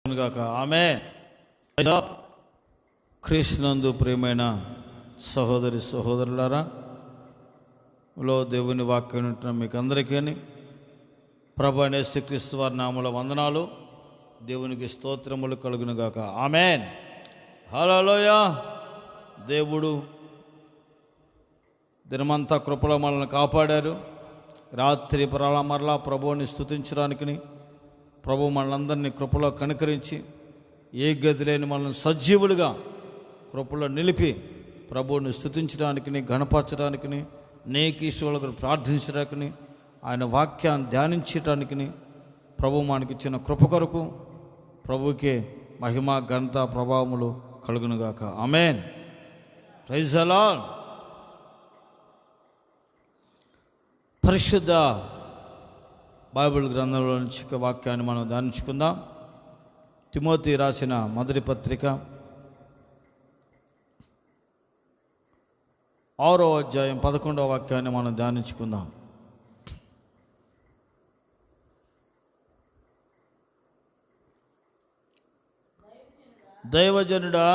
గాక ఆమేన్. క్రీస్తునందు ప్రియమైన సహోదరి సహోదరులారా, దేవుని వాక్యం ఉంటున్న మీకు అందరికీ ప్రభు అయిన యేసుక్రీస్తు వారి నామములో వందనాలు. దేవునికి స్తోత్రములు కలుగును గాక ఆమేన్. హల్లెలూయా. దేవుడు దినమంతా కృపలో మనల్ని కాపాడారు. రాత్రి మరలా ప్రభువుని స్తుతించడానికి ప్రభు మనలందరినీ కృపలో కనికరించి ఏ గతి లేని మనల్ని సజీవులుగా కృపలో నిలిపి ప్రభువుని స్తుతించడానికి, ఘనపరచడానికి, నేకీశ్వరులకు ప్రార్థించడానికి, ఆయన వాక్యాన్ని ధ్యానించడానికి ప్రభు మనకిచ్చిన కృప కొరకు ప్రభువుకే మహిమ ఘనత ప్రభావములు కలుగునుగాక ఆమేన్. Praise the lord. పరిశుద్ధ బైబిల్ గ్రంథంలో నుంచి వాక్యాన్ని మనం ధ్యానించుకుందాం. తిమోతి రాసిన మొదటి పత్రిక 6వ అధ్యాయం 11వ వాక్యాన్ని మనం ధ్యానించుకుందాం. దైవజనుడా,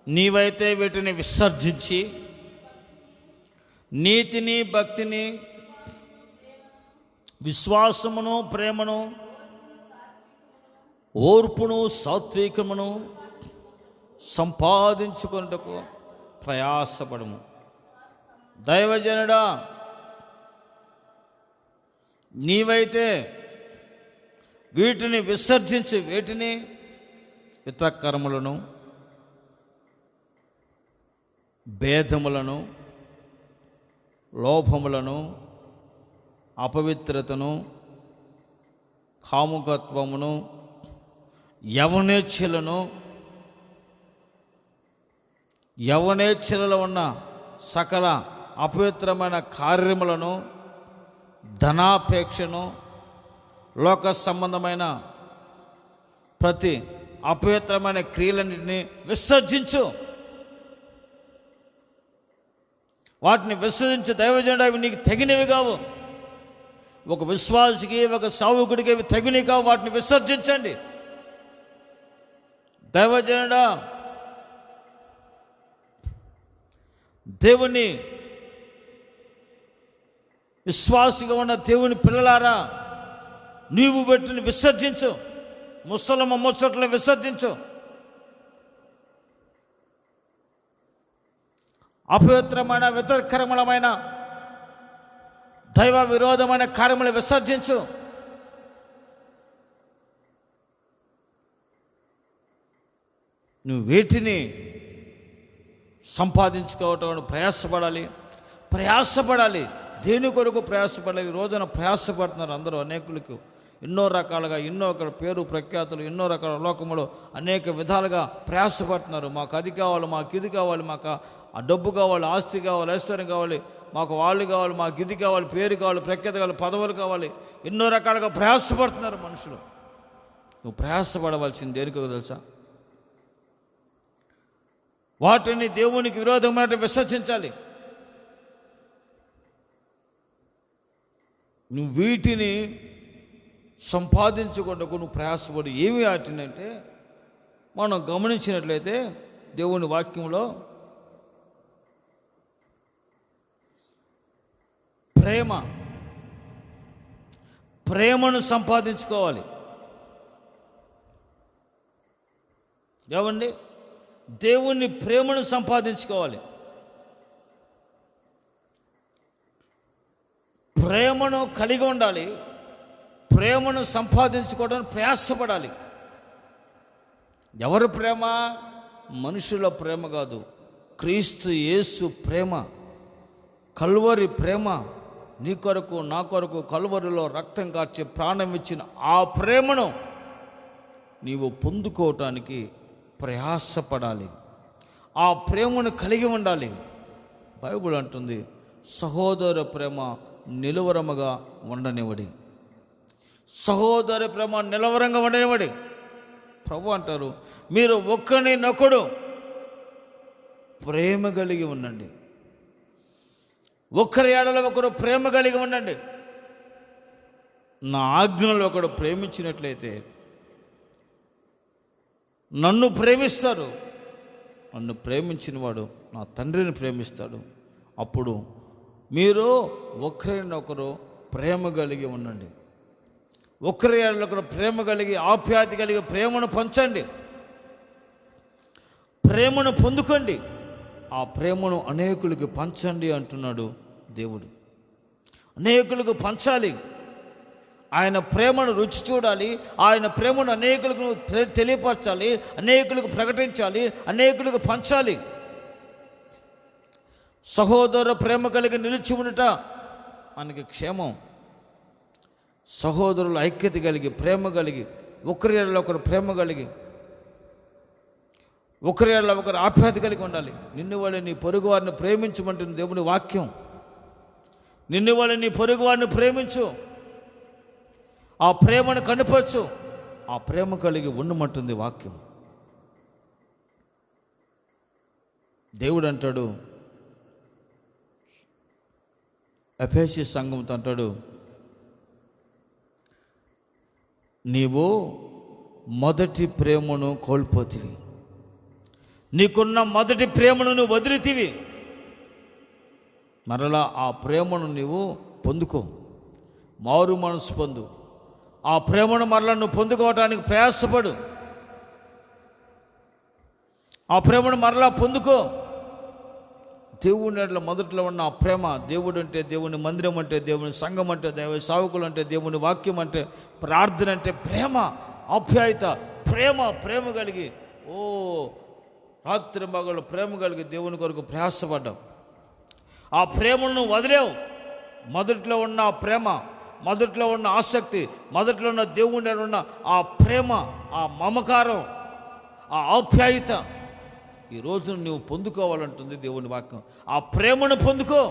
నీవైతే వీటిని విసర్జించి నీతిని, భక్తిని, విశ్వాసమును, ప్రేమను, ఓర్పును, సాత్వికమును సంపాదించుకొనుటకు ప్రయాసపడము. దైవజనుడా, నీవైతే వీటిని విసర్జించి వీటిని ఇతకర్మలను, భేదములను, లోభములను, అపవిత్రతను, కాముకత్వమును, యవనేచ్ఛలలో ఉన్న సకల అపవిత్రమైన కార్యములను, ధనాపేక్షను, లోక సంబంధమైన ప్రతి అపవిత్రమైన క్రియలన్నింటినీ విసర్జించు. వాటిని విసర్జించి దైవజనుడా, అవి నీకు తగినవి కావు. ఒక విశ్వాసికి, ఒక సావుకుడికి అవి తగినవి కావు. వాటిని విసర్జించండి. దైవజనుడా, దేవుని విశ్వాసిగా ఉన్న దేవుని పిల్లలారా, నీవు వీటిని విసర్జించు. ముచ్చట్లను విసర్జించు. అపవిత్రమైన, వితర్కరమైన, దైవ విరోధమైన కార్యములు విసర్జించు. నువ్వు వీటిని సంపాదించుకోవటం ప్రయాసపడాలి. దేని కొరకు ప్రయాసపడాలి? రోజున ప్రయాసపడుతున్నారు అందరూ. అనేకులకు ఎన్నో రకాలుగా, ఎన్నో పేరు ప్రఖ్యాతులు, ఎన్నో రకాల లోకములో అనేక విధాలుగా ప్రయాసపడుతున్నారు. మాకు అది కావాలి, మాకు ఇది కావాలి, మాకు ఆ డబ్బు కావాలి, ఆస్తి కావాలి, ఐశ్వర్యం కావాలి, మాకు వాళ్ళు కావాలి, మాకు ఇది కావాలి, పేరు కావాలి, ప్రఖ్యాత కావాలి, పదవులు కావాలి. ఎన్నో రకాలుగా ప్రయాసపడుతున్నారు మనుషులు. నువ్వు ప్రయాసపడవలసింది దేనికో తెలుసా? వాటిని దేవునికి విరోధమైన విసర్జించాలి. నువ్వు వీటిని సంపాదించుకుంటూ నువ్వు ప్రయాసపడి ఏమి వాటినంటే, మనం గమనించినట్లయితే దేవుని వాక్యంలో ప్రేమను సంపాదించుకోవాలి. ఏమండి? దేవుని ప్రేమను సంపాదించుకోవాలి. ప్రేమను కలిగి ఉండాలి. ప్రేమను సంపాదించుకోవడానికి ప్రయాసపడాలి. ఎవరి ప్రేమ? మనుషుల ప్రేమ కాదు, క్రీస్తు యేసు ప్రేమ, కల్వరి ప్రేమ. నీ కొరకు, నా కొరకు కల్వరిలో రక్తం కార్చి ప్రాణం ఇచ్చిన ఆ ప్రేమను నీవు పొందుకోవటానికి ప్రయాసపడాలి. ఆ ప్రేమను కలిగి ఉండాలి. బైబిల్ అంటుంది, సహోదర ప్రేమ నిలువరముగా ఉండనివ్వడి. సహోదర ప్రేమ నిలవరంగా ఉండనివ్వడి. ప్రభు అంటారు, మీరు ఒకరినొకడు ప్రేమ కలిగి ఉండండి. ఒకరి ఏడల ఒకరు ప్రేమ కలిగి ఉండండి. నా ఆజ్ఞలు ఒకడు ప్రేమించినట్లయితే నన్ను ప్రేమిస్తారు, నన్ను ప్రేమించిన వాడు నా తండ్రిని ప్రేమిస్తాడు. అప్పుడు మీరు ఒకరినొకరు ప్రేమ కలిగి ఉండండి. ఒకరినొకరు ప్రేమ కలిగి, ఆప్యాయత కలిగి ప్రేమను పంచండి, ప్రేమను పొందుకోండి. ఆ ప్రేమను అనేకులకి పంచండి అంటున్నాడు దేవుడు. అనేకులకు పంచాలి. ఆయన ప్రేమను రుచి చూడాలి. ఆయన ప్రేమను అనేకులకు తెలియపరచాలి, అనేకులకు ప్రకటించాలి, అనేకులకు పంచాలి. సహోదర ప్రేమ కలిగి నిలిచి ఉండట మనకి క్షేమం. సహోదరుల ఐక్యత కలిగి, ప్రేమ కలిగి, ఒకరిలో ఒకరు ప్రేమ కలిగి, ఒకరిలో ఒకరు ఆప్యాయత కలిగి ఉండాలి. నిన్ను వాళ్ళు నీ పొరుగు వారిని ప్రేమించమంటుంది దేవుని వాక్యం. నిన్ను వాళ్ళు నీ పొరుగు వారిని ప్రేమించు, ఆ ప్రేమను కనపరచు, ఆ ప్రేమ కలిగి ఉండమంటుంది వాక్యం. దేవుడు అంటాడు, ఎఫెసీ సంఘంతో అంటాడు, నీవు మొదటి ప్రేమను కోల్పోతివి, నీకున్న మొదటి ప్రేమను నువ్వు వదిలితివి. మరలా ఆ ప్రేమను నీవు పొందుకో, మారు మనసు పొందు. ఆ ప్రేమను మరలా నువ్వు పొందుకోవటానికి ప్రయాసపడు. ఆ ప్రేమను మరలా పొందుకో. దేవుని ఎడల మొదట్లో ఉన్న ఆ ప్రేమ, దేవుడు అంటే దేవుని మందిరం అంటే, దేవుని సంఘం అంటే, దేవుని సావుకులు అంటే, దేవుని వాక్యం అంటే, ప్రార్థన అంటే ప్రేమ, ఆప్యాయత, ప్రేమ కలిగి, ఓ రాత్రి మగళ్ళు ప్రేమ కలిగి దేవుని కొరకు ప్రయాసపడ్డావు. ఆ ప్రేమను వదిలేవు. మొదట్లో ఉన్న ఆ ప్రేమ, మొదట్లో ఉన్న ఆసక్తి, మొదట్లో ఉన్న దేవుని ఉన్న ఆ ప్రేమ, ఆ మమకారం, ఆ ఆప్యాయత ఈరోజు నువ్వు పొందుకోవాలంటుంది దేవుని వాక్యం. ఆ ప్రేమను పొందుకో.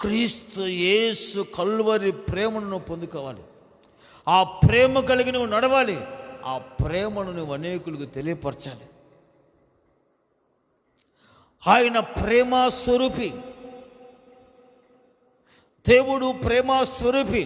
క్రీస్తు యేసు కల్వరి ప్రేమను నువ్వు పొందుకోవాలి. ఆ ప్రేమ కలిగి నువ్వు నడవాలి. ఆ ప్రేమను నువ్వు అనేకులకు తెలియపరచాలి. ఆయన ప్రేమ స్వరూపి, దేవుడు ప్రేమ స్వరూపి.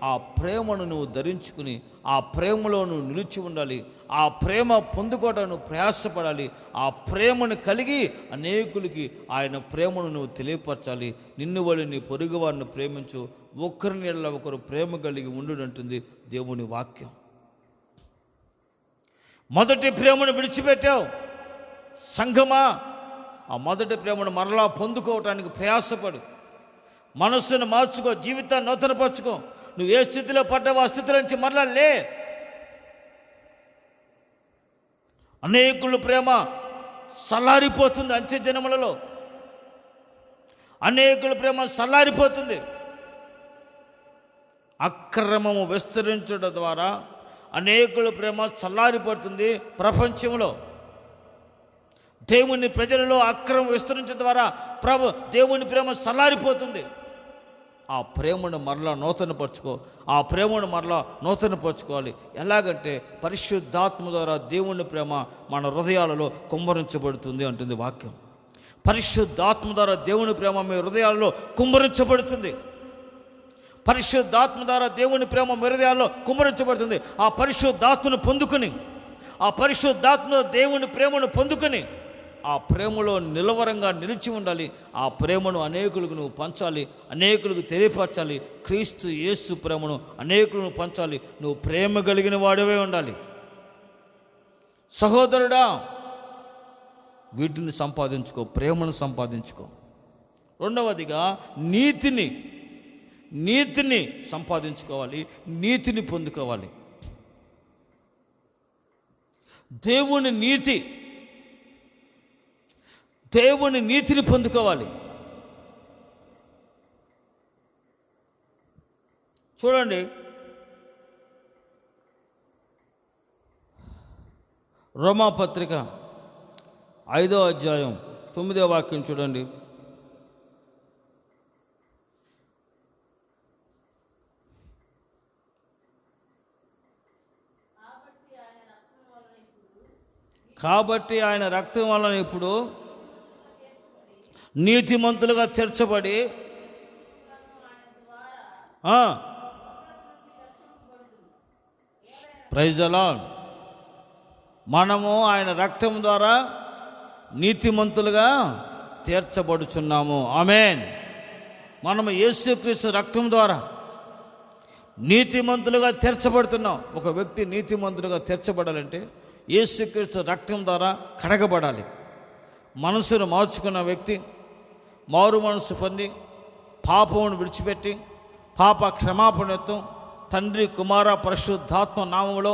ఆ ప్రేమను నువ్వు ధరించుకుని ఆ ప్రేమలో నువ్వు నిలిచి ఉండాలి. ఆ ప్రేమ పొందుకోవడం నువ్వు ప్రయాసపడాలి. ఆ ప్రేమను కలిగి అనేకులకి ఆయన ప్రేమను నువ్వు తెలియపరచాలి. నిన్ను వాళ్ళు నీ పొరుగు వారిని ప్రేమించు, ఒకరిని ఎడల ఒకరు ప్రేమ కలిగి ఉండునంటుంది దేవుని వాక్యం. మొదటి ప్రేమను విడిచిపెట్టావు సంఘమా, ఆ మొదటి ప్రేమను మరలా పొందుకోవటానికి ప్రయాసపడు. మనస్సును మార్చుకో, జీవితాన్ని నూతనపరచుకో. నువ్వు ఏ స్థితిలో పడ్డావో ఆ స్థితి నుంచి మరలా లే. అనేకుల ప్రేమ చల్లారిపోతుంది. అంత్య జనములలో అనేకుల ప్రేమ చల్లారిపోతుంది. అక్రమము విస్తరించడం ద్వారా అనేకుల ప్రేమ చల్లారిపోతుంది. ప్రపంచంలో దేవుని ప్రజలలో అక్రమం విస్తరించడం ద్వారా దేవుని ప్రేమ చల్లారిపోతుంది. ఆ ప్రేమను మరలా నూతనపరచుకో. ఆ ప్రేమను మరలా నూతనపరచుకోవాలి. ఎలాగంటే పరిశుద్ధాత్మ ద్వారా దేవుని ప్రేమ మన హృదయాలలో కుమ్మరించబడుతుంది అంటుంది వాక్యం. పరిశుద్ధాత్మ ద్వారా దేవుని ప్రేమ మీ హృదయాలలో కుమ్మరించబడుతుంది. పరిశుద్ధాత్మ ద్వారా దేవుని ప్రేమ మీ హృదయాల్లో కుమ్మరించబడుతుంది. ఆ పరిశుద్ధాత్మను పొందుకొని, ఆ పరిశుద్ధాత్మ దేవుని ప్రేమను పొందుకొని ఆ ప్రేమలో నిలవరంగా నిలిచి ఉండాలి. ఆ ప్రేమను అనేకులకు నువ్వు పంచాలి, అనేకులకు తెలియపరచాలి. క్రీస్తు యేసు ప్రేమను అనేకులను పంచాలి. నువ్వు ప్రేమ కలిగిన వాడివే ఉండాలి. సహోదరుడా, వీటిని సంపాదించుకో, ప్రేమను సంపాదించుకో. రెండవదిగా నీతిని సంపాదించుకోవాలి, నీతిని పొందుకోవాలి. దేవుని నీతిని పొందుకోవాలి. చూడండి, రోమాపత్రిక 5వ అధ్యాయం 9వ వాక్యం చూడండి. కాబట్టి ఆయన రక్తం వలన ఇప్పుడు నీతిమంతులుగా తీర్చబడి ప్రైజ్ ది లార్డ్. మనము ఆయన రక్తం ద్వారా నీతిమంతులుగా తీర్చబడుచున్నాము. ఆమేన్. మనము యేసుక్రీస్తు రక్తం ద్వారా నీతిమంతులుగా తీర్చబడుతున్నాం. ఒక వ్యక్తి నీతిమంతులుగా తీర్చబడాలంటే యేసుక్రీస్తు రక్తం ద్వారా కడగబడాలి. మనసును మార్చుకున్న వ్యక్తి మారు మనసు పొంది పాపమును విడిచిపెట్టి పాప క్షమాపణతో తండ్రి కుమార పరిశుద్ధాత్మ నామములో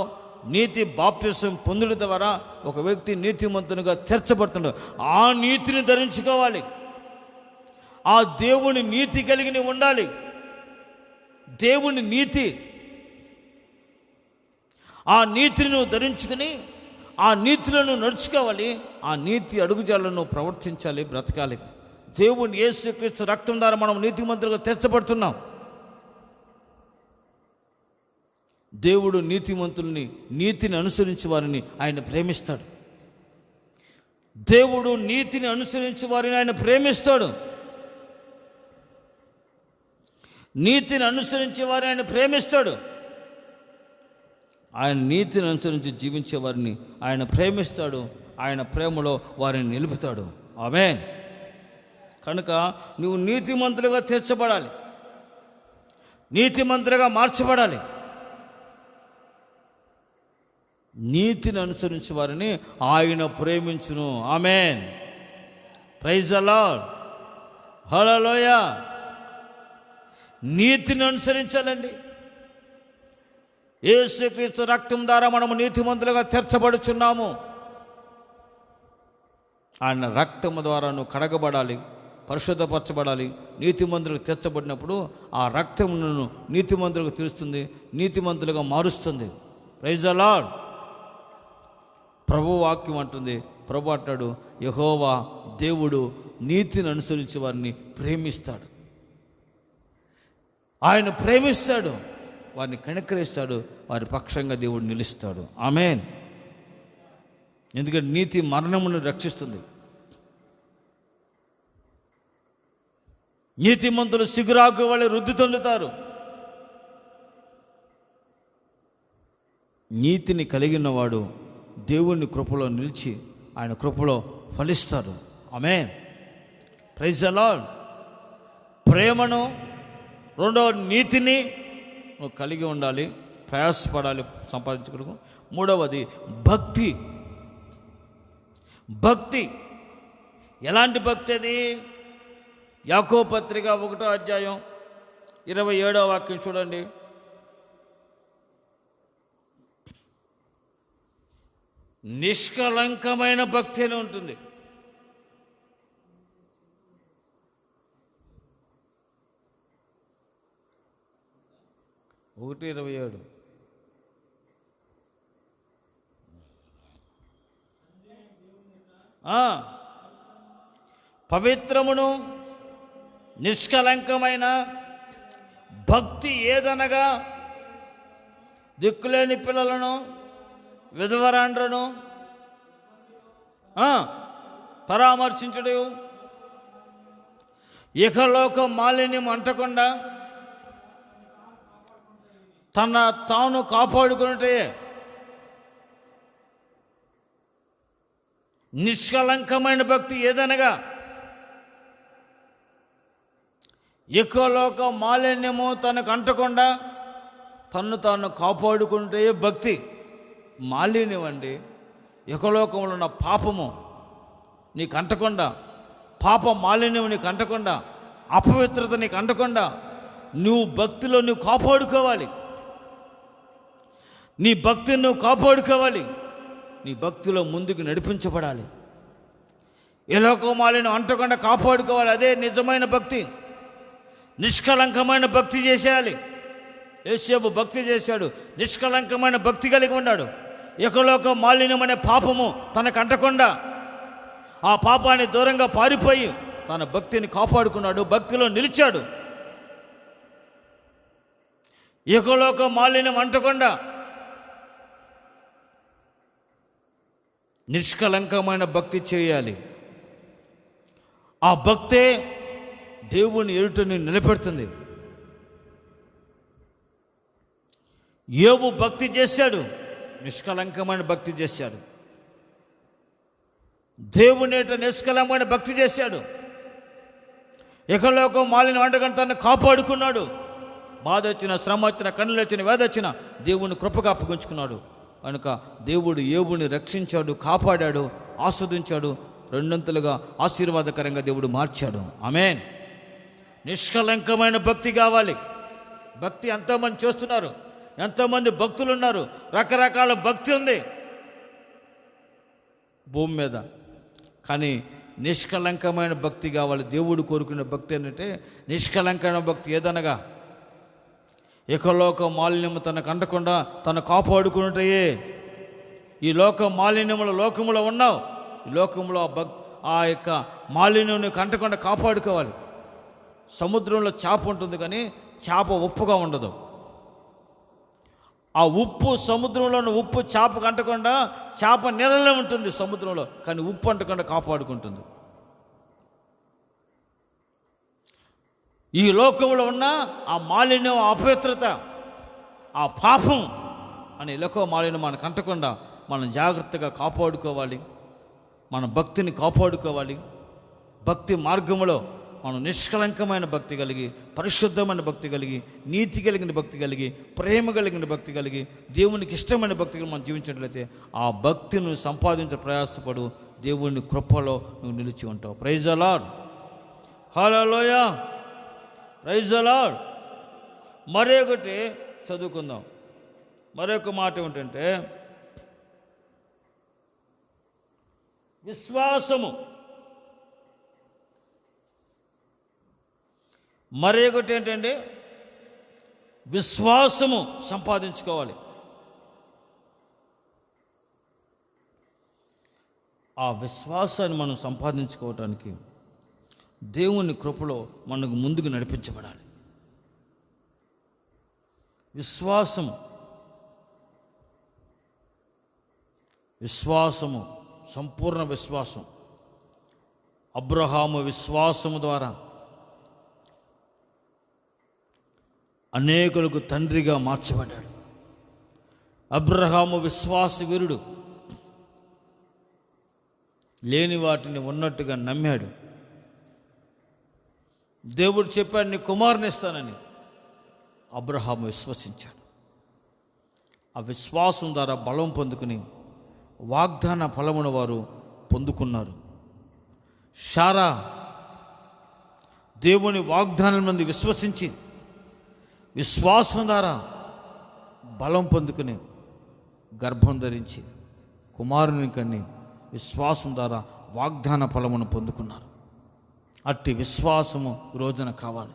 నీతి బాప్తిసం పొందుట ద్వారా ఒక వ్యక్తి నీతిమంతునిగా తీర్చబడుతున్నాడు. ఆ నీతిని ధరించుకోవాలి. ఆ దేవుని నీతి కలిగి ఉండాలి. దేవుని నీతి, ఆ నీతిని నువ్వు ధరించుకుని ఆ నీతిలను నడుచుకోవాలి. ఆ నీతి అడుగుజాలను ప్రవర్తించాలి, బ్రతకాలి. దేవుని యేసుక్రీస్తు రక్తం ద్వారా మనం నీతిమంతులుగా తీర్చబడుతున్నాం. దేవుడు నీతిమంతుల్ని, నీతిని అనుసరించి వారిని ఆయన ప్రేమిస్తాడు. దేవుడు నీతిని అనుసరించి వారిని ఆయన ప్రేమిస్తాడు. నీతిని అనుసరించే వారిని ఆయన ప్రేమిస్తాడు. ఆయన నీతిని అనుసరించి జీవించే వారిని ఆయన ప్రేమిస్తాడు. ఆయన ప్రేమలో వారిని నిలుపుతాడు. ఆమేన్. కనుక నువ్వు నీతిమంతులుగా తీర్చబడాలి, నీతిమంతులుగా మార్చబడాలి. నీతిని అనుసరించి వారిని ఆయన ప్రేమించును. ఆమేన్. Praise the lord. హల్లెలూయా. నీతిని అనుసరించాలండి. యేసుక్రీస్తు రక్తం ద్వారా మనము నీతిమంతులుగా తీర్చబడుచున్నాము. ఆయన రక్తము ద్వారా నువ్వు కడగబడాలి, పరిశుద్ధపరచబడాలి. నీతిమంతులకు తీర్చబడినప్పుడు ఆ రక్తమును నీతిమంతులకు తీరుస్తుంది, నీతిమంతులుగా మారుస్తుంది. Praise the lord. ప్రభు వాక్యం అంటుంది, ప్రభు అంటాడు, యెహోవా దేవుడు నీతిని అనుసరించి వారిని ప్రేమిస్తాడు. ఆయన ప్రేమిస్తాడు, వారిని కనికరిస్తాడు, వారి పక్షంగా దేవుడు నిలుస్తాడు. ఆమేన్. ఎందుకంటే నీతి మరణమును రక్షిస్తుంది. నీతిమంతులు సిగురాకు వలె వృద్ధి పొందుతారు. నీతిని కలిగిన వాడు దేవుని కృపలో నిలిచి ఆయన కృపలో ఫలిస్తాడు. ఆమేన్. Praise the lord. ప్రేమను, రెండవ నీతిని నువ్వు కలిగి ఉండాలి, ప్రయాసపడాలి సంపాదించుకోవడం. మూడవది భక్తి. భక్తి ఎలాంటి భక్తి? అది యాకోబు పత్రిక 1వ అధ్యాయం 27వ వాక్యం చూడండి. నిష్కలంకమైన భక్తి అని ఉంటుంది. ఒకటి 27. పవిత్రమును నిష్కలంకమైన భక్తి ఏదనగా దిక్కులేని పిల్లలను, విధవరాండ్రను పరామర్శించుడు, ఇహలోక మాలిన్యం అంటకుండా తన తాను కాపాడుకున్నట్టే నిష్కలంకమైన భక్తి ఏదనగా ఇహలోక మాలిన్యము తనకు అంటకుండా తన్ను తాను కాపాడుకుంటే భక్తి. మాలిన్యం అండి, ఇహలోకంలో ఉన్న పాపము నీకు అంటకుండా, పాప మాలిన్యం నీకు అంటకుండా, అపవిత్రత నీకు అంటకుండా నువ్వు భక్తిలో నువ్వు కాపాడుకోవాలి. నీ భక్తిని నువ్వు కాపాడుకోవాలి. నీ భక్తిలో ముందుకు నడిపించబడాలి. ఏ లోకమాలను అంటకుండా కాపాడుకోవాలి. అదే నిజమైన భక్తి. నిష్కలంకమైన భక్తి చేసేయాలి. యేసేపు భక్తి చేశాడు, నిష్కలంకమైన భక్తి కలిగి ఉన్నాడు. ఇహలోక మాలిన్యం అనే పాపము తనకు అంటకుండా ఆ పాపాన్ని దూరంగా పారిపోయి తన భక్తిని కాపాడుకున్నాడు, భక్తిలో నిలిచాడు. ఇహలోక మాలిన్యం అంటకుండా నిష్కలంకమైన భక్తి చేయాలి. ఆ భక్తే దేవుని ఎదుటని నిలబెడుతుంది. యోబు భక్తి చేశాడు, నిష్కలంకమైన భక్తి చేశాడు. దేవునేట నిష్కలంకమైన భక్తి చేశాడు. ఇకలోకం మాలిన వంటగంట తను కాపాడుకున్నాడు. బాధ వచ్చిన, శ్రమ వచ్చిన, కన్నులు వచ్చిన, వేద వచ్చిన దేవుని కృపగా అప్పగించుకున్నాడు. కనుక దేవుడు యోబుని రక్షించాడు, కాపాడాడు, ఆస్వాదించాడు, రెండంతలుగా ఆశీర్వాదకరంగా దేవుడు మార్చాడు. ఆమేన్. నిష్కలంకమైన భక్తి కావాలి. భక్తి ఎంతోమంది చేస్తున్నారు, ఎంతోమంది భక్తులు ఉన్నారు, రకరకాల భక్తి ఉంది భూమి మీద. కానీ నిష్కలంకమైన భక్తి కావాలి. దేవుడు కోరుకునే భక్తి ఏంటంటే నిష్కలంకమైన భక్తి. ఏదనగా ఇకలోక మాలిన్యము తనకు అంటకుండా తను కాపాడుకున్నట్టయే. ఈ లోక మాలిన్యముల లోకములో ఉన్నావు, ఈ లోకంలో ఆ యొక్క మాలిన్యం నీకు అంటకుండా కాపాడుకోవాలి. సముద్రంలో చేప ఉంటుంది, కానీ చేప ఉప్పుగా ఉండదు. ఆ ఉప్పు, సముద్రంలోని ఉప్పు చేపకు అంటకుండా, చేప నీళ్ళలో ఉంటుంది సముద్రంలో, కానీ ఉప్పు అంటకుండా కాపాడుకుంటుంది. ఈ లోకంలో ఉన్న ఆ మాలిన్యం, ఆ అపవిత్రత, ఆ పాపం అనే లోక మాలిన్యం మనకు అంటకుండా మనం జాగ్రత్తగా కాపాడుకోవాలి. మన భక్తిని కాపాడుకోవాలి. భక్తి మార్గంలో మనం నిష్కలంకమైన భక్తి కలిగి, పరిశుద్ధమైన భక్తి కలిగి, నీతి కలిగిన భక్తి కలిగి, ప్రేమ కలిగిన భక్తి కలిగి, దేవునికి ఇష్టమైన భక్తి కలిగి మనం జీవించినట్లయితే ఆ భక్తిని నువ్వు సంపాదించే ప్రయాసపడు. దేవుని కృపలో నువ్వు నిలిచి ఉంటావు. Praise the lord. Hallelujah. Praise the Lord. మరొకటి చదువుకుందాం. మరొక మాట ఏమిటంటే విశ్వాసము. మరొకటి ఏంటంటే విశ్వాసము సంపాదించుకోవాలి. ఆ విశ్వాసాన్ని మనం సంపాదించుకోవటానికి దేవుని కృపలో మనకు ముందుకు నడిపించబడాలి. విశ్వాసము, సంపూర్ణ విశ్వాసం. అబ్రహాము విశ్వాసము ద్వారా అనేకులకు తండ్రిగా మార్చబడ్డాడు. అబ్రహాము విశ్వాస వీరుడు. లేని వాటిని ఉన్నట్టుగా నమ్మాడు. దేవుడు చెప్పాడు, నీ కుమారుని ఇస్తానని. అబ్రహాము విశ్వసించాడు. ఆ విశ్వాసం ద్వారా బలం పొందుకుని వాగ్దాన ఫలమును వారు పొందుకున్నారు. శారా దేవుని వాగ్దానం నుండి విశ్వసించి విశ్వాసం ద్వారా బలం పొందుకుని గర్భం ధరించి కుమారుని కన్ని విశ్వాసం ద్వారా వాగ్దాన ఫలమును పొందుకున్నారు. అట్టి విశ్వాసము రోజున కావాలి.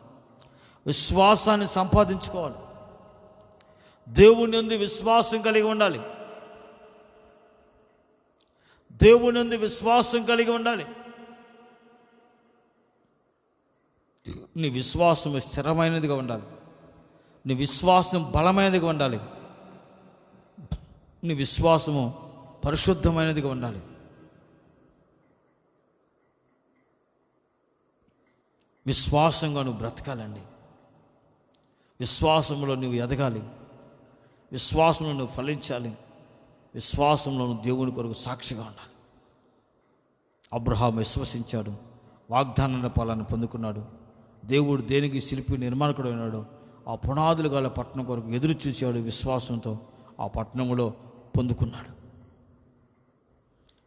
విశ్వాసాన్ని సంపాదించుకోవాలి. దేవుని యందు విశ్వాసం కలిగి ఉండాలి. దేవుని యందు విశ్వాసం కలిగి ఉండాలి. నీ విశ్వాసం స్థిరమైనదిగా ఉండాలి. నీ విశ్వాసం బలమైనదిగా ఉండాలి. నీ విశ్వాసము పరిశుద్ధమైనదిగా ఉండాలి. విశ్వాసంగా నువ్వు బ్రతకాలండి. విశ్వాసంలో నువ్వు ఎదగాలి. విశ్వాసంలో నువ్వు ఫలించాలి. విశ్వాసంలో నువ్వు దేవుని కొరకు సాక్షిగా ఉండాలి. అబ్రహాము విశ్వసించాడు, వాగ్దాన ఫలాన్ని పొందుకున్నాడు. దేవుడు దేనికి శిల్పి నిర్మాణకుడు అయినాడు. ఆ పునాదులు గల పట్టణం కొరకు ఎదురు చూశాడు. విశ్వాసంతో ఆ పట్టణంలో పొందుకున్నాడు.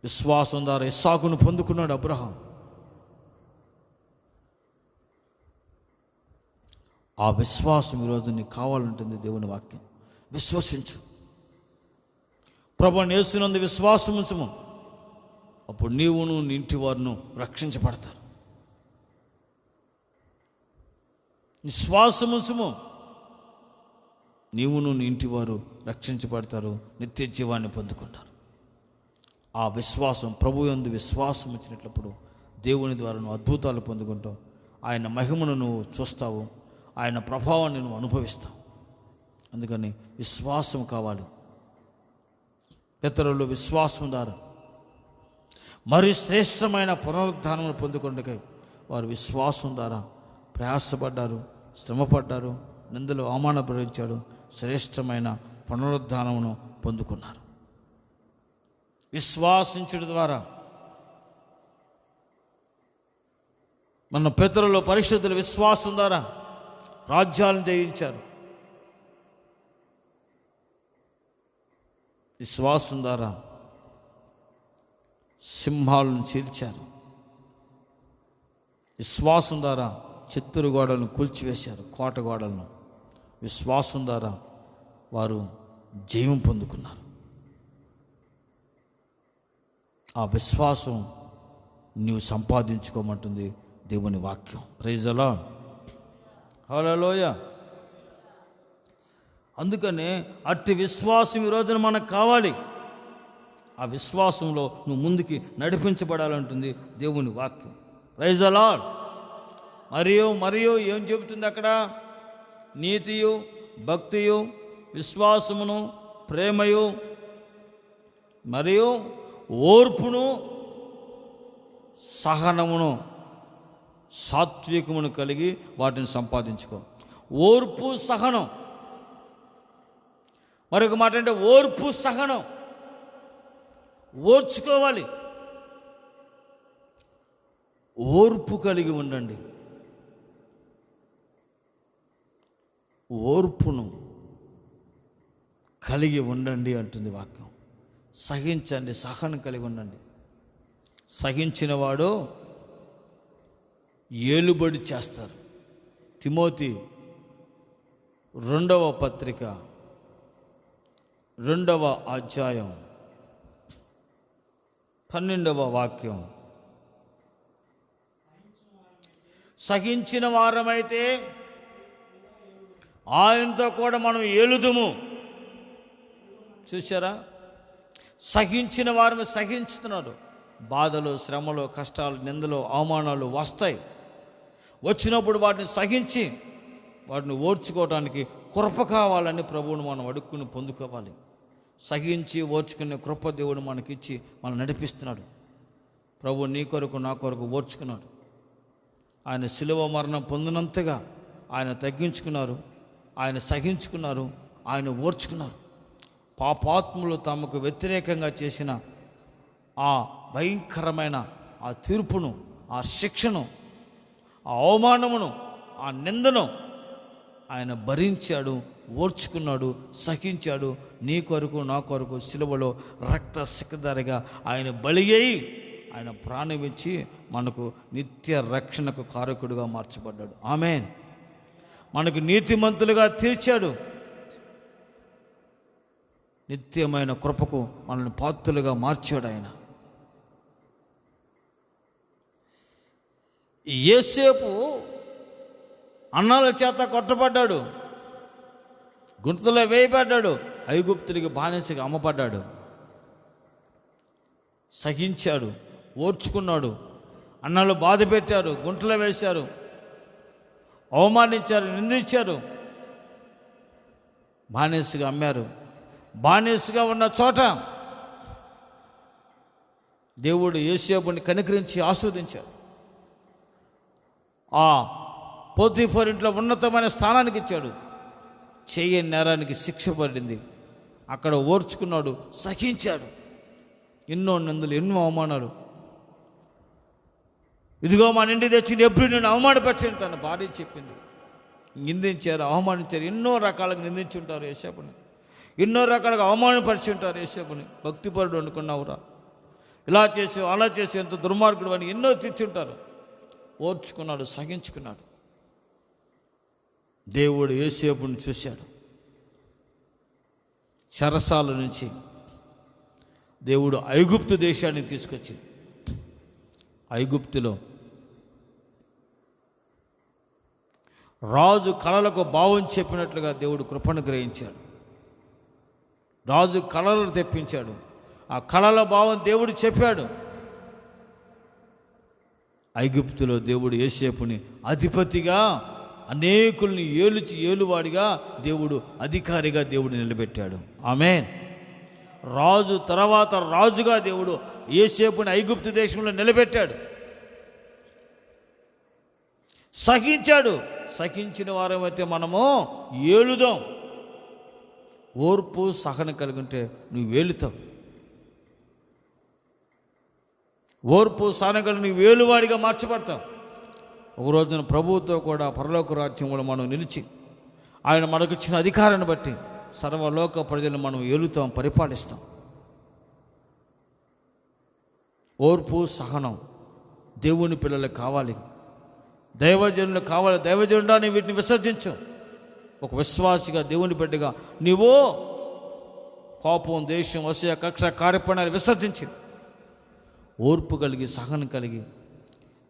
విశ్వాసం ద్వారా ఇస్సాకును పొందుకున్నాడు అబ్రహాం. ఆ విశ్వాసం ఈరోజు నీకు కావాలంటుంది దేవుని వాక్యం. విశ్వసించు. ప్రభువుని యేసునందు విశ్వాసం ఉంచుము. అప్పుడు నీవును నీ ఇంటి వారును రక్షించబడతారు. విశ్వాసం ఉంచుము. నీవును నీ ఇంటి వారు రక్షించబడతారు, నిత్య జీవాన్ని పొందుకుంటారు. ఆ విశ్వాసం, ప్రభు యందు విశ్వాసం వచ్చినప్పుడు దేవుని ద్వారా నువ్వు అద్భుతాలు పొందుకుంటావు. ఆయన మహిమను నువ్వు చూస్తావు. ఆయన ప్రభావాన్ని నువ్వు అనుభవిస్తావు. అందుకని విశ్వాసం కావాలి. పితరులు విశ్వాసం ద్వారా మరి శ్రేష్టమైన పునరుద్ధానం పొందుకొండకై వారు విశ్వాసం ద్వారా ప్రయాసపడ్డారు, శ్రమపడ్డారు, నిందలు అవమానపరించాడు, శ్రేష్టమైన పునరుద్ధానమును పొందుకున్నారు. విశ్వాసించడం ద్వారా మన పితరులు పరిశుద్ధుల విశ్వాసం ద్వారా రాజ్యాలను జయించారు. విశ్వాసం ద్వారా సింహాలను చీల్చారు. విశ్వాసం ద్వారా చిత్తూరు గోడలను కూల్చివేశారు, కోట గోడలను. విశ్వాసం ద్వారా వారు జయం పొందుకున్నారు. ఆ విశ్వాసం నీవు సంపాదించుకోమంటుంది దేవుని వాక్యం. Praise the lord. హల్లెలూయా. అందుకనే అట్టి విశ్వాసం ఈ రోజున మనకు కావాలి. ఆ విశ్వాసంలో నువ్వు ముందుకి నడిపించబడాలంటుంది దేవుని వాక్యం. Praise the Lord. మరియు ఏం చెబుతుంది అక్కడ? నీతియు, భక్తియు, విశ్వాసమును, ప్రేమయు మరియు ఓర్పును, సహనమును, సాత్వికమును కలిగి వాటిని సంపాదించుకో. ఓర్పు, సహనం. మరొక మాట అంటే ఓర్పు, సహనం. ఓర్చుకోవాలి. ఓర్పు కలిగి ఉండండి. ఓర్పును కలిగి ఉండండి అంటుంది వాక్యం. సహించండి, సహనం కలిగి ఉండండి. సహించిన వాడు ఏలుబడి చేస్తారు. తిమోతి 2వ పత్రిక 2వ అధ్యాయం 12వ వాక్యం. సహించిన వారమైతే ఆయనతో కూడా మనం ఏలుదుము. చూసారా? సహించిన వారిని సహించుతున్నారు. బాధలు, శ్రమలు, కష్టాలు, నిందలు, అవమానాలు వస్తాయి. వచ్చినప్పుడు వాటిని సహించి వాటిని ఓర్చుకోవడానికి కృప కావాలని ప్రభువును మనం అడుక్కుని పొందుకోవాలి. సహించి ఓర్చుకునే కృప దేవుడు మనకిచ్చి మనం నడిపిస్తున్నాడు. ప్రభు నీ కొరకు నా కొరకు ఓర్చుకున్నాడు. ఆయన శిలువ మరణం పొందినంతగా ఆయన తగ్గించుకున్నారు, ఆయన సహించుకున్నారు, ఆయన ఓర్చుకున్నారు. పాపాత్ములు తమకు వ్యతిరేకంగా చేసిన ఆ భయంకరమైన ఆ తీర్పును, ఆ శిక్షను, ఆ అవమానమును, ఆ నిందను ఆయన భరించాడు, ఓర్చుకున్నాడు, సహించాడు. నీ కొరకు నా కొరకు సిలువలో రక్త సిక్కదారిగా ఆయన బలి అయి ఆయన ప్రాణం ఇచ్చి మనకు నిత్య రక్షణకు కారకుడుగా మార్చబడ్డాడు. ఆమేన్. మనకు నీతిమంతులుగా తీర్చాడు. నిత్యమైన కృపకు మనల్ని పాత్రులుగా మార్చాడు ఆయన. యోసేపు అన్నాల చేత కొట్టబడ్డాడు, గుంటలో వేయబడ్డాడు, ఐగుప్తులకి బానిసగా అమ్మపడ్డాడు. సహించాడు, ఓర్చుకున్నాడు. అన్నాలు బాధ పెట్టారు, గుంటలో వేశారు, అవమానించారు, నిందించారు, బానిసగా అమ్మారు. బానిసగా ఉన్న చోట దేవుడు యోసేపుని కనికరించి ఆస్వాదించాడు. ఆ పోతీఫర్ ఇంట్లో ఉన్నతమైన స్థానానికి ఇచ్చాడు. చేయని నేరానికి శిక్ష పడింది. అక్కడ ఓర్చుకున్నాడు, సహించాడు. ఎన్నో నిందలు, ఎన్నో అవమానాలు. ఇదిగో మన ఇంటికి తెచ్చింది ఎప్పుడు నేను అవమానపరిచాను తన భార్య చెప్పింది. నిందించారు, అవమానించారు, ఎన్నో రకాలుగా నిందించుంటారు యోసేపుని, ఎన్నో రకాలుగా అవమానపరిచి ఉంటారు యోసేపుని. భక్తిపరుడు అనుకున్నావురా, ఇలా చేసి అలా చేసి ఎంత దుర్మార్గుడు అని ఎన్నో తెచ్చుంటారు. ఓర్చుకున్నాడు, సహించుకున్నాడు. దేవుడు యోసేపుని చూశాడు. చెరసాల నుంచి దేవుడు ఐగుప్తు దేశాన్ని తీసుకొచ్చి ఐగుప్తులో రాజు కళలకు భావం చెప్పినట్లుగా దేవుడు కృపను గ్రహించాడు. రాజు కళలు తెప్పించాడు. ఆ కళల భావం దేవుడు చెప్పాడు. ఐగుప్తులో దేవుడు యోసేపుని అధిపతిగా, అనేకుల్ని ఏలువాడిగా దేవుడు, అధికారిగా దేవుడు నిలబెట్టాడు. ఆమేన్. రాజు తర్వాత రాజుగా దేవుడు యోసేపుని ఐగుప్తు దేశంలో నిలబెట్టాడు. సహించాడు. సహించిన వారమైతే మనము ఏలుదాం. ఓర్పు, సహనం కలిగి ఉంటే నువ్వు ఏలుతావు. ఓర్పు, సహనం కలిగి నువ్వు ఏలువాడిగా మార్చబడతావు. ఒక రోజున ప్రభువుతో కూడా పరలోక రాజ్యంలో మనం నిలిచి ఆయన మనకిచ్చిన అధికారాన్ని బట్టి సర్వలోక ప్రజలను మనం ఏలుతాం, పరిపాలిస్తాం. ఓర్పు, సహనం దేవుని పిల్లలకు కావాలి, దైవజనులకు కావాలి. దైవజనుడా నీ వీటిని విసర్జించు. ఒక విశ్వాసిగా, దేవుని బిడ్డగా నీవో కోపం, దేశం, అసూయ, కక్ష, కార్యపణాలు విసర్జించి ఓర్పు కలిగి, సహనం కలిగి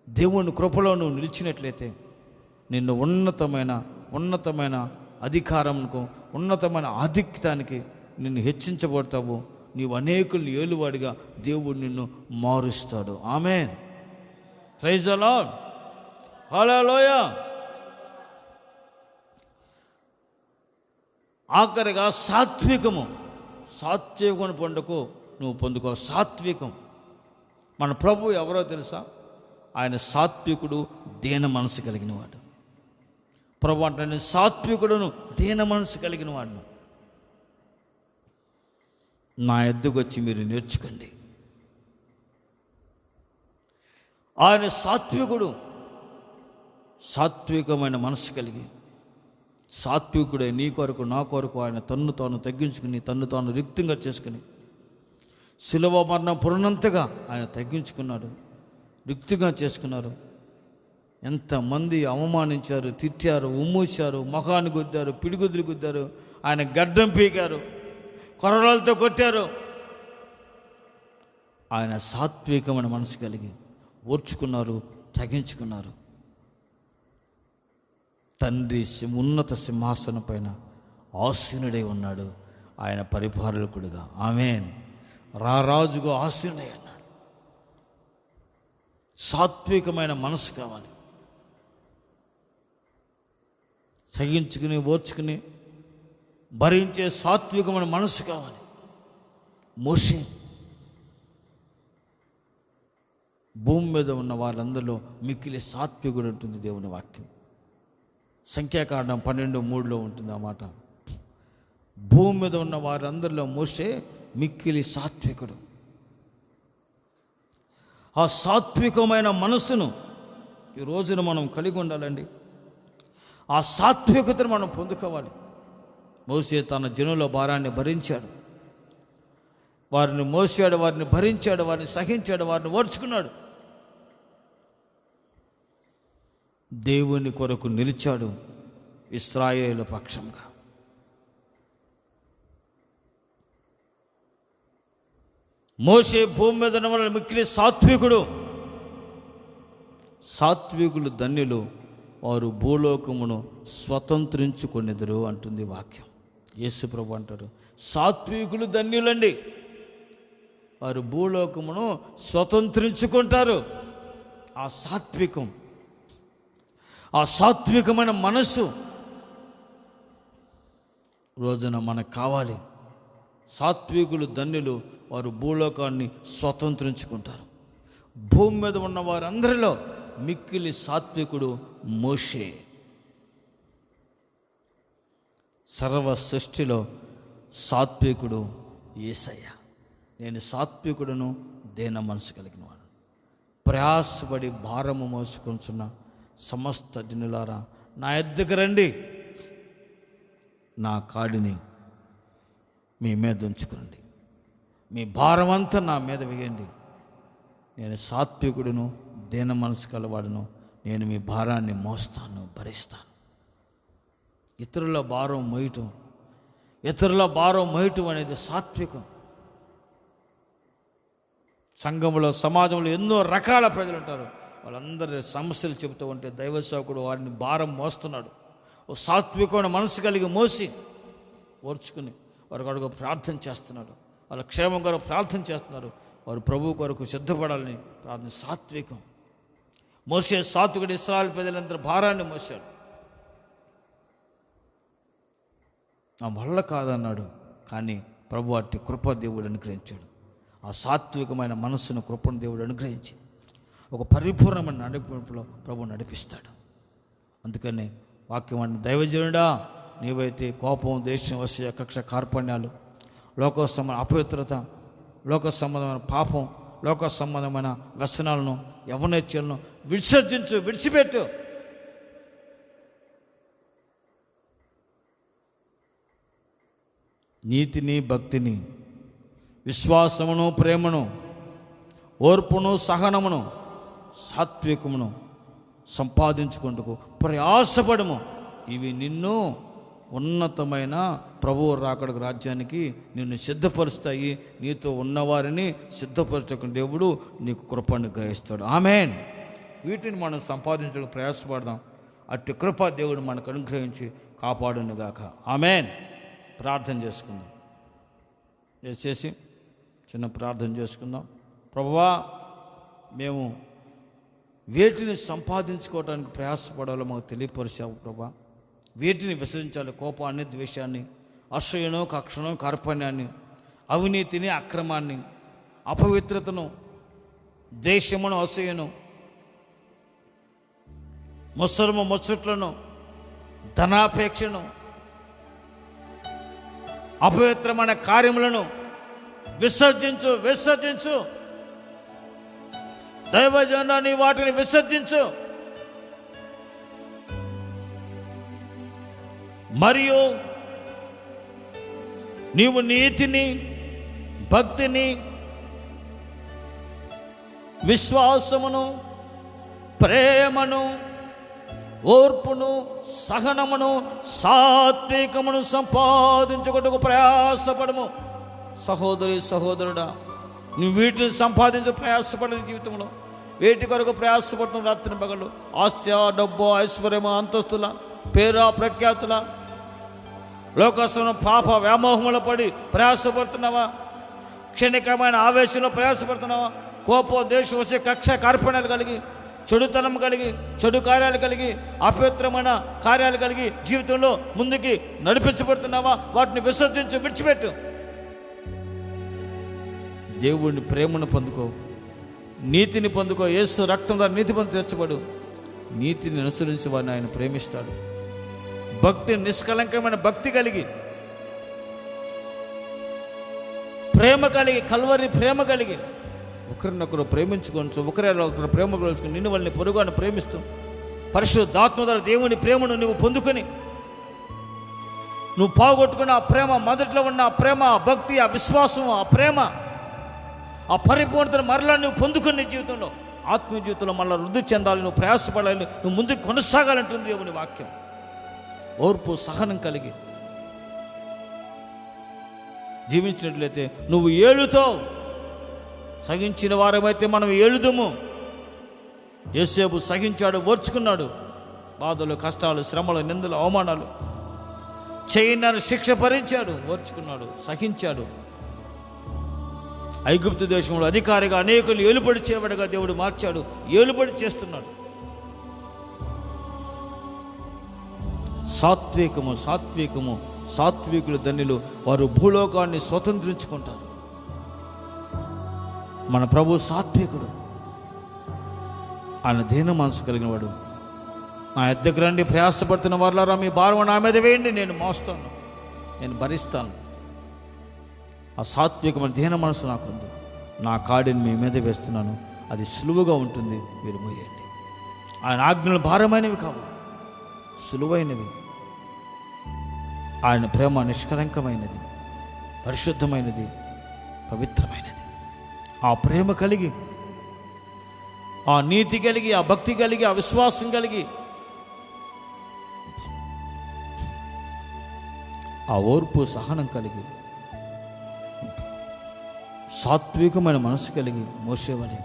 దేవుని కృపలో నువ్వు నిలిచినట్లయితే నిన్ను ఉన్నతమైన అధికారంకు, ఉన్నతమైన ఆధిక్యతానికి నిన్ను హెచ్చించబడతావు. నీవు అనేకుల్ని ఏలువాడిగా దేవుడు నిన్ను మారుస్తాడు. ఆమేన్. Praise the lord. హల్లెలూయా. ఆఖరిగా సాత్వికము పండుగకు నువ్వు పొందుకో. సాత్వికం. మన ప్రభు ఎవరో తెలుసా? ఆయన సాత్వికుడు, దీన మనసు కలిగిన వాడు. ప్రభు అంటే నేను సాత్వికుడును, దీన మనసు కలిగిన వాడును. నా ఎద్దుకు వచ్చి మీరు నేర్చుకోండి. ఆయన సాత్వికుడు, సాత్వికమైన మనసు కలిగి, సాత్వికుడే నీ కొరకు, నా కొరకు ఆయన తన్ను తాను తగ్గించుకుని, తన్ను తాను రిక్తంగా చేసుకుని, శిలువ మరణం పురినంతగా ఆయన తగ్గించుకున్నాడు, రిక్తిగా చేసుకున్నారు. ఎంతమంది అవమానించారు, తిట్టారు, ఉమ్మూశారు, ముఖాన్ని గుద్దారు, పిడిగుద్దులు గుద్దారు, ఆయన గడ్డం పీకారు, కొరడాలతో కొట్టారు. ఆయన సాత్వికమైన మనసు కలిగి ఓర్చుకున్నారు, తగ్గించుకున్నారు. తండ్రి ఉన్నత సింహాసనం పైన ఆసీనుడై ఉన్నాడు ఆయన పరిపాలకుడిగా. ఆమేన్. రారాజుగా ఆసీనుడై అన్నాడు. సాత్వికమైన మనసు కావాలి. సహించుకుని, ఓర్చుకుని భరించే సాత్వికమైన మనసు కావాలి. మోషే భూమి మీద ఉన్న వాళ్ళందరిలో మిక్కిలి సాత్వికుడు ఉంటుంది దేవుని వాక్యం. సంఖ్యాకాండం 12:3 ఉంటుంది ఆ మాట. భూమి మీద ఉన్న వారందరిలో మోషే మిక్కిలి సాత్వికుడు. ఆ సాత్వికమైన మనసును ఈ రోజున మనం కలిగి ఉండాలండి. ఆ సాత్వికతను మనం పొందుకోవాలి. మోషే తన జనుల భారాన్ని భరించాడు, వారిని మోసాడు, వారిని భరించాడు, వారిని సహించాడు, వారిని ఓర్చుకున్నాడు. దేవుని కొరకు నిలిచాడు ఇశ్రాయేలు పక్షంగా. మోషే భూమి మీద ఉన్న వాళ్ళ మిక్కిలి సాత్వికుడు. సాత్వికులు ధన్యులు, వారు భూలోకమును స్వతంత్రించుకొనెదరు అంటుంది వాక్యం. యేసు ప్రభు అంటారు, సాత్వికులు ధన్యులండి, వారు భూలోకమును స్వతంత్రించుకుంటారు. ఆ సాత్వికం, ఆ సాత్వికమైన మనస్సు రోజున మనకు కావాలి. సాత్వికులు ధన్యులు, వారు భూలోకాన్ని స్వతంత్రించుకుంటారు. భూమి మీద ఉన్న వారందరిలో మిక్కిలి సాత్వికుడు మోషే. సర్వ సృష్టిలో సాత్వికుడు యేసయ్య. నేను సాత్వికుడును, దీన మనసు కలిగిన వాడు. ప్రయాసపడి భారము మోసుకొంచున్న సమస్త జనులారా నా యొద్దకు రండి, నా కాడిని మీ మీద ఉంచుకోండి, మీ భారం అంతా నా మీద వేయండి. నేను సాత్వికుడును, దీన మనసు కలవాడును, నేను మీ భారాన్ని మోస్తాను, భరిస్తాను. ఇతరుల భారం మోయటం అనేది సాత్వికం. సంఘంలో, సమాజంలో ఎన్నో రకాల ప్రజలు ఉంటారు. వాళ్ళందరి సమస్యలు చెబుతూ ఉంటే దైవ సేవకుడు వారిని భారం మోస్తున్నాడు. ఓ సాత్వికమైన మనసు కలిగి మోసి ఓర్చుకుని వారి కొరకు ప్రార్థన చేస్తున్నాడు. వాళ్ళ క్షేమం కొరకు ప్రార్థన చేస్తున్నారు. వారు ప్రభువు కొరకు సిద్ధపడాలని ప్రార్థన. సాత్వికం. మోషే సాత్వికుడు, ఇశ్రాయేలు ప్రజలందరూ భారాన్ని మోసాడు. నా వల్ల కాదన్నాడు, కానీ ప్రభు అట్టి కృప దేవుడు అనుగ్రహించాడు. ఆ సాత్వికమైన మనస్సును కృపను దేవుడు అనుగ్రహించి ఒక పరిపూర్ణమైన నడిపింపులో ప్రభు నడిపిస్తాడు. అందుకని వాక్యం అంటే, దైవజనుడా నీవైతే కోపం, దేశం, అసూయ, కక్ష, కార్పణ్యాలు, లోక సంబంధమైన అపవిత్రత, లోక సంబంధమైన పాపం లోక సంబంధమైన వ్యసనాలను, యవనేచ్ఛలను విడిచిపెట్టు. నీతిని, భక్తిని, విశ్వాసమును, ప్రేమను, ఓర్పును, సహనమును, సాత్వికమును సంపాదించుకుంటూ ప్రయాసపడము. ఇవి నిన్ను ఉన్నతమైన ప్రభువు రాకడకు రాజ్యానికి నిన్ను సిద్ధపరుస్తాయి. నీతో ఉన్నవారిని సిద్ధపరచుకున్న దేవుడు నీకు కృపను గ్రహిస్తాడు. ఆమేన్. వీటిని మనం సంపాదించడానికి ప్రయాసపడదాం. అట్టి కృప దేవుడు మనకు అనుగ్రహించి కాపాడునుగాక. ఆమేన్. ప్రార్థన చేసుకుందాం. చేసి చిన్న ప్రార్థన చేసుకుందాం. ప్రభువా, మేము వేటిని సంపాదించుకోవడానికి ప్రయాసపడాలో మాకు తెలియపరిచావు ప్రభా. వేటిని విసర్జించాలి? కోపాన్ని, ద్వేషాన్ని, అసూయను, కక్షను, కార్పణ్యాన్ని, అవినీతిని, అక్రమాన్ని, అపవిత్రతను, దేశమును, అసూయను, ముచ్చట్లను, ధనాపేక్షను, అపవిత్రమైన కార్యములను విసర్జించు. దైవజనాన్ని వాటిని విసర్జించు. మరియు నీవు నీతిని, భక్తిని, విశ్వాసమును, ప్రేమను, ఓర్పును, సహనమును, సాత్వికమును సంపాదించుటకు ప్రయాసపడము. సహోదరి, సహోదరుడా, నువ్వు వీటిని సంపాదించు ప్రయాసపడని జీవితంలో వేటి కొరకు ప్రయాసపడుతున్న రాత్రి పగలు ఆస్తి, డబ్బు, ఐశ్వర్యము, అంతస్తుల, పేరు, ప్రఖ్యాతుల, లోకస్తున్న పాప వ్యామోహముల పడి ప్రయాసపడుతున్నావా? క్షణికమైన ఆవేశంలో ప్రయాసపడుతున్నావా? కోపం, ద్వేషం వచ్చే కక్ష కార్పణ్యాలు కలిగి, చెడుతనం కలిగి, చెడు కార్యాలు కలిగి, అపవిత్రమైన కార్యాలు కలిగి జీవితంలో ముందుకి నడిపించబడుతున్నావా? వాటిని విడిచిపెట్టు. దేవుడిని ప్రేమను పొందుకో, నీతిని పొందుకో. యేసు రక్తం ద్వారా నీతి పొంది తెచ్చబడు. నీతిని అనుసరించి వారిని ఆయన ప్రేమిస్తాడు. భక్తి, నిష్కలంకమైన భక్తి కలిగి, ప్రేమ కలిగి, కల్వరి ప్రేమ కలిగి ఒకరినొకరు ప్రేమించుకోవచ్చు. ఒకరు ప్రేమ కలుచుకుని నిన్ను వాళ్ళని పొరుగును ప్రేమిస్తూ పరిశుద్ధాత్మ ద్వారా దేవుని ప్రేమను నువ్వు పొందుకొని నువ్వు పోగొట్టుకున్న ఆ ప్రేమ, మొదట్లో ఉన్న ఆ ప్రేమ, ఆ భక్తి, ఆ విశ్వాసం, ఆ ప్రేమ, ఆ పరిపూర్ణతను మరలా నువ్వు పొందుకునే జీవితంలో, ఆత్మీయ జీవితంలో మళ్ళీ వృద్ధి చెందాలి. నువ్వు ప్రయాసపడాలి, నువ్వు ముందుకు కొనసాగాలంటుంది దేవుని వాక్యం. ఓర్పు, సహనం కలిగి జీవించినట్లయితే నువ్వు ఏలుతావు. సహించిన వారమైతే మనం ఏలుదము. యోసేపు సహించాడు, ఓర్చుకున్నాడు. బాధలు, కష్టాలు, శ్రమలు, నిందలు, అవమానాలు, చేయనని శిక్ష భరించాడు, ఓర్చుకున్నాడు, సహించాడు. ఐగుప్తు దేశంలో అధికారిగా అనేకులు ఏలుబడి చేయబడగా దేవుడు మార్చాడు. ఏలుబడి చేస్తున్నాడు. సాత్వికులు ధన్యులు, వారు భూలోకాన్ని స్వతంత్రించుకుంటారు. మన ప్రభు సాత్వికుడు, ఆయన దీన మనసు కలిగిన వాడు. నా ఎద్దకు రండి ప్రయాసపడుతున్న వారులారా, మీ భారం నా మీద వేయండి, నేను మోస్తాను, నేను భరిస్తాను. ఆ సాత్వికమైన దీన మనసు నాకుంది. నా కాడిని మీ మీద వేస్తున్నాను, అది సులువుగా ఉంటుంది, మీరు మోయండి. ఆయన ఆజ్ఞలు భారమైనవి కావు, సులువైనవి. ఆయన ప్రేమ నిష్కలంకమైనది, పరిశుద్ధమైనది, పవిత్రమైనది. ఆ ప్రేమ కలిగి, ఆ నీతి కలిగి, ఆ భక్తి కలిగి, ఆ విశ్వాసం కలిగి, ఆ ఓర్పు, సహనం కలిగి, సాత్వికమైన మనసు కలిగి మోసేవాడే.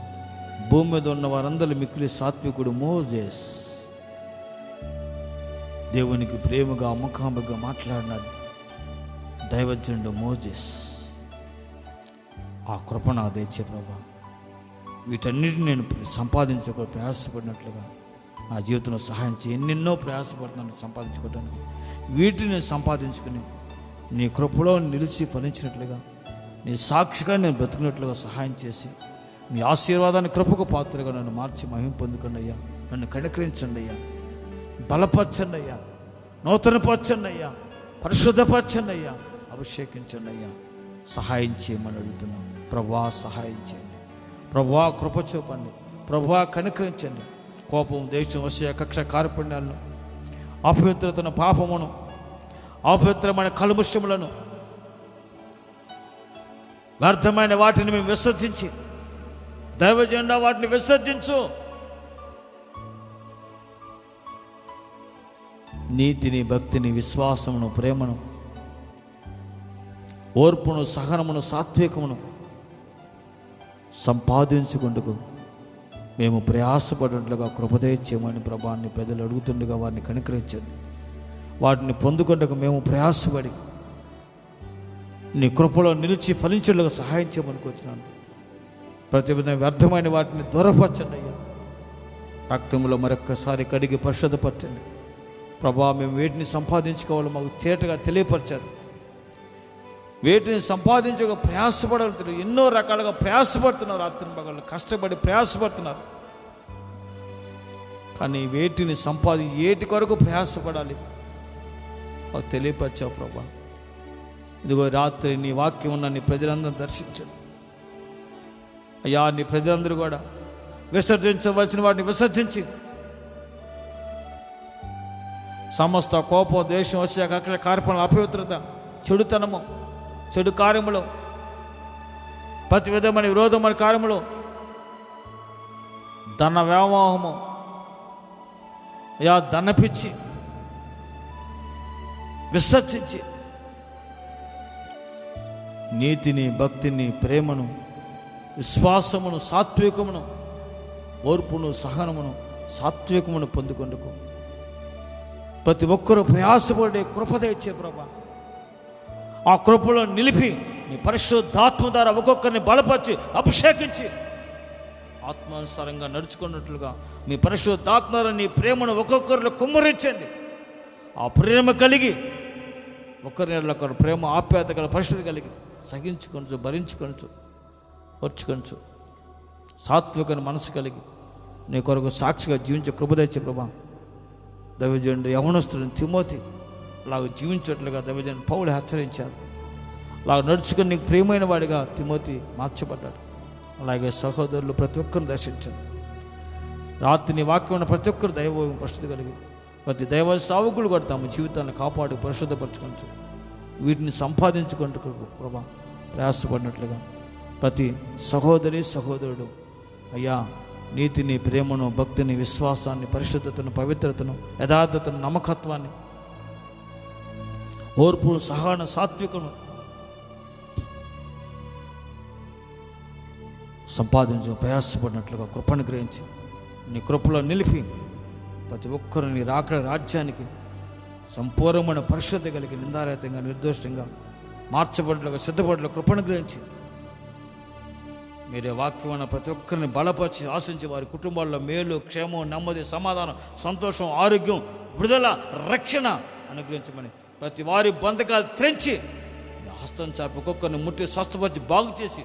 భూమి మీద ఉన్న వారందరూ మిక్కిలి సాత్వికుడు మోజెస్. దేవునికి ప్రేమగా ముఖాముఖిగా మాట్లాడిన దైవజనుడు మోజెస్. ఆ కృప నా దయచే ప్రభా. వీటన్నిటిని నేను సంపాదించుకో ప్రయాసపడినట్లుగా నా జీవితంలో సహాయం చేయి. ఎన్నెన్నో ప్రయాసపడుతున్నాను సంపాదించుకోవడానికి. వీటిని సంపాదించుకుని నీ కృపలో నిలిచి ఫలించినట్లుగా, నీ సాక్షిగా నేను బ్రతికినట్లుగా సహాయం చేసి, మీ ఆశీర్వాదాన్ని కృపకు పాత్రగా నన్ను మార్చి మహిమ పొందుకండి అయ్యా. నన్ను కనికరించండి అయ్యా, బలపరచండి అయ్యా, నూతనపరచండి అయ్యా, పరిశుద్ధపరచండి అయ్యా, అభిషేకించండి అయ్యా. సహాయం చేయమని అడుగుతున్నాం ప్రభువా. సహాయం చేయండి ప్రభువా కృప చూపండి, ప్రభువా కనికరించండి. కోపం, దేశం, వశ్య, కక్ష, కార్పణ్యాలను, అపవిత్రతను, పాపమును, అపవిత్రమైన కల్ముషములను, వ్యర్థమైన వాటిని మేము విసర్జించి, దైవజనుడా వాటిని విసర్జించు. నీతిని, భక్తిని, విశ్వాసమును, ప్రేమను, ఓర్పును, సహనమును, సాత్వికమును సంపాదించుకుంటూ మేము ప్రయాసపడినట్లుగా కృపదయచేయమని ప్రభాన్ని ప్రజలు అడుగుతుండగా వారిని కనికరించండి. వాటిని పొందుకుంటకు మేము ప్రయాసపడి నీ కృపలో నిలిచి ఫలించేలాగా సహాయం చేయమని వచ్చినాను. ప్రతి విధంగా వ్యర్థమైన వాటిని దూరపరచండి అయ్యా. రక్తంలో మరొక్కసారి కడిగి పరిశుద్ధపరచండి ప్రభా. మేము వేటిని సంపాదించుకోవాలో మాకు తేటగా తెలియపరచారు. వేటిని సంపాదించక ప్రయాసపడగలుగుతారు. ఎన్నో రకాలుగా ప్రయాసపడుతున్నారు, రాత్రి పగళ్ళు కష్టపడి ప్రయాసపడుతున్నారు. కానీ వేటిని ఏటి కొరకు ప్రయాసపడాలి మాకు తెలియపరచావు ప్రభా. ఇదిగో రాత్రి నీ వాక్యం ఉన్న నీ ప్రజలందరూ దర్శించండి అయ్యా. నీ ప్రజలందరూ కూడా విసర్జించవలసిన వాటిని విసర్జించి, సమస్త కోపం, దేశం, వశ్య, కక్ష, కార్పణ్యం, అపవిత్రత, చెడుతనము, చెడు కార్యములు, ప్రతి విధమైన విరోధమైన కార్యములు, ధన వ్యామోహము, ధనపిచ్చి విసర్జించి నీతిని, భక్తిని, ప్రేమను, విశ్వాసమును, సాత్వికమును, ఓర్పును, సహనమును, సాత్వికమును పొందుకొందుకు ప్రతి ఒక్కరూ ప్రయాసపడే కృప తెచ్చే ప్రభా. ఆ కృపలో నిలిపి నీ పరిశుద్ధాత్మ ద్వారా ఒక్కొక్కరిని బలపరిచి అభిషేకించి ఆత్మానుసారంగా నడుచుకున్నట్లుగా మీ పరిశుద్ధాత్మ ద్వారా నీ ప్రేమను ఒక్కొక్కరిలో కుమ్మరించండి. ఆ ప్రేమ కలిగి ఒకరి ప్రేమ, ఆప్యాయత గల పరిస్థితి కలిగి సహించుకొనచ్చు, భరించుకొనచ్చు, ఓర్చుకొనచ్చు, సాత్వికని మనసు కలిగి నీ కొరకు సాక్షిగా జీవించే కృప తెచ్చే ప్రభా. దైవజనుడు యవనస్తుడిని తిమోతి అలాగ జీవించట్లుగా దైవజనుడు పౌలు హెచ్చరించారు. అలాగ నడుచుకుని నీకు ప్రియమైన వాడిగా తిమోతి మార్చబడ్డాడు. అలాగే సహోదరులు ప్రతి ఒక్కరిని దర్శించండి. రాత్రి నీ వాక్యం ఉన్న ప్రతి ఒక్కరు దైవ పరిస్థితి కలిగి ప్రతి దైవ సావుకులు కూడా తమ జీవితాన్ని కాపాడు పరిశుద్ధపరచుకోవచ్చు, వీటిని సంపాదించుకుంటూ ప్రభా ప్రయాసపడినట్లుగా ప్రతి సహోదరుడు అయ్యా నీతిని, ప్రేమను, భక్తిని, విశ్వాసాన్ని, పరిశుద్ధతను, పవిత్రతను, యథార్థతను, నమ్మకత్వాన్ని, ఓర్పు, సహన, సాత్వికను సంపాదించు ప్రయాసపడినట్లుగా కృపను గ్రహించి నీ కృపలో నిలిపి ప్రతి ఒక్కరు నీ రాకడ రాజ్యానికి సంపూర్ణమైన పరిశుద్ధ కలిగి నిందారహితంగా, నిర్దోషంగా మార్చబడ్డలుగా, సిద్ధపడ్డలు కృపను గ్రహించి మీరే వాక్యమైన ప్రతి ఒక్కరిని బలపరిచి ఆశించి వారి కుటుంబాల్లో మేలు, క్షేమం, నెమ్మది, సమాధానం, సంతోషం, ఆరోగ్యం, విడుదల, రక్షణ అనుగ్రహించమని ప్రతి వారి బంధకాలు త్రెంచి హస్తం చాపి ఒక్కొక్కరిని ముట్టి స్వస్థపరిచి బాగు చేసి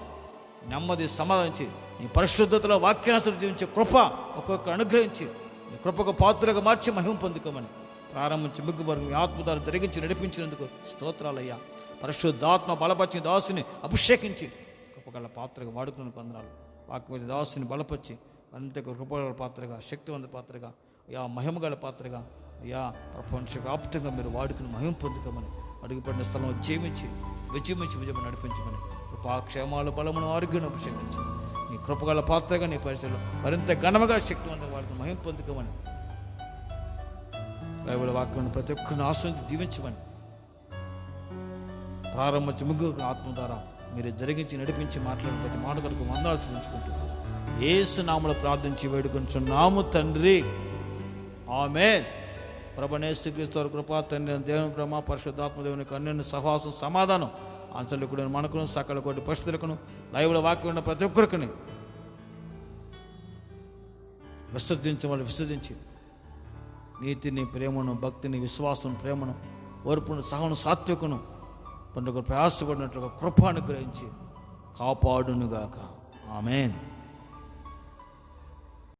నెమ్మది సమాధానించి నీ పరిశుద్ధతలో వాక్యానుసరి జీవించే కృప ఒక్కొక్కరు అనుగ్రహించి నీ కృపకు పాత్రగా మార్చి మహిమ పొందుకోమని ప్రారంభించి ముగ్గు వరకు ఆత్మదారు జరిగించి నడిపించినందుకు స్తోత్రాలయ్యా. పరిశుద్ధాత్మ బలపరిచిన దాసుని అభిషేకించి కృపగల పాత్రగా వాడుకుని పొందనాలు. వాక్య దాసుని బలపరిచి మరింత కృపగల పాత్రగా, శక్తివంత పాత్రగా, అయ్యా మహిమగల పాత్రగా, అయ్యా ప్రపంచవ్యాప్తంగా మీరు వాడుకుని మహిమ పొందుకోమని అడుగుపడిన స్థలంలో జీవించి విజయం నడిపించమని కృపాక్షేమాలు, బలమును, ఆరోగ్యాన్ని అభిషేకించి నీ కృపగల పాత్రగా నీ పరిచయలో మరింత ఘనముగా శక్తివంతంగా వాడుకుని మహిమ పొందుకోమని బైబిల్ వాక్యం ప్రతి ఒక్కరిని ఆశ్రయించి దీవించమని ప్రారంభించి ముగ్గురు ఆత్మ ద్వారా మీరు జరిగించి నడిపించి మాట్లాడిన ప్రతి మాట కొరకు వందనాలు చెల్లించుకుంటూ యేసు నామములో ప్రార్థించి వేడుకొంచున్నాము తండ్రి, ఆమేన్. ప్రభునేసుక్రీస్తు వారి కృపా, తండ్రి దేవుని ప్రేమ, పరిశుద్ధాత్మ దేవుని కన్నుని సహవాసం, సమాధానం ఆన్సర్లకు మనకును సకల కోటి పరిస్థితులకును లైవ్లో వాక్యం ఉన్న ప్రతి ఒక్కరికి విసర్జించి నీతిని, ప్రేమను, భక్తిని, విశ్వాసం, ప్రేమను, ఓర్పును, సహను, సాత్వికను పండుగ ప్రయాసపడినట్లుగా కృప అనుగ్రహించి కాపాడునుగాక. ఆమేన్.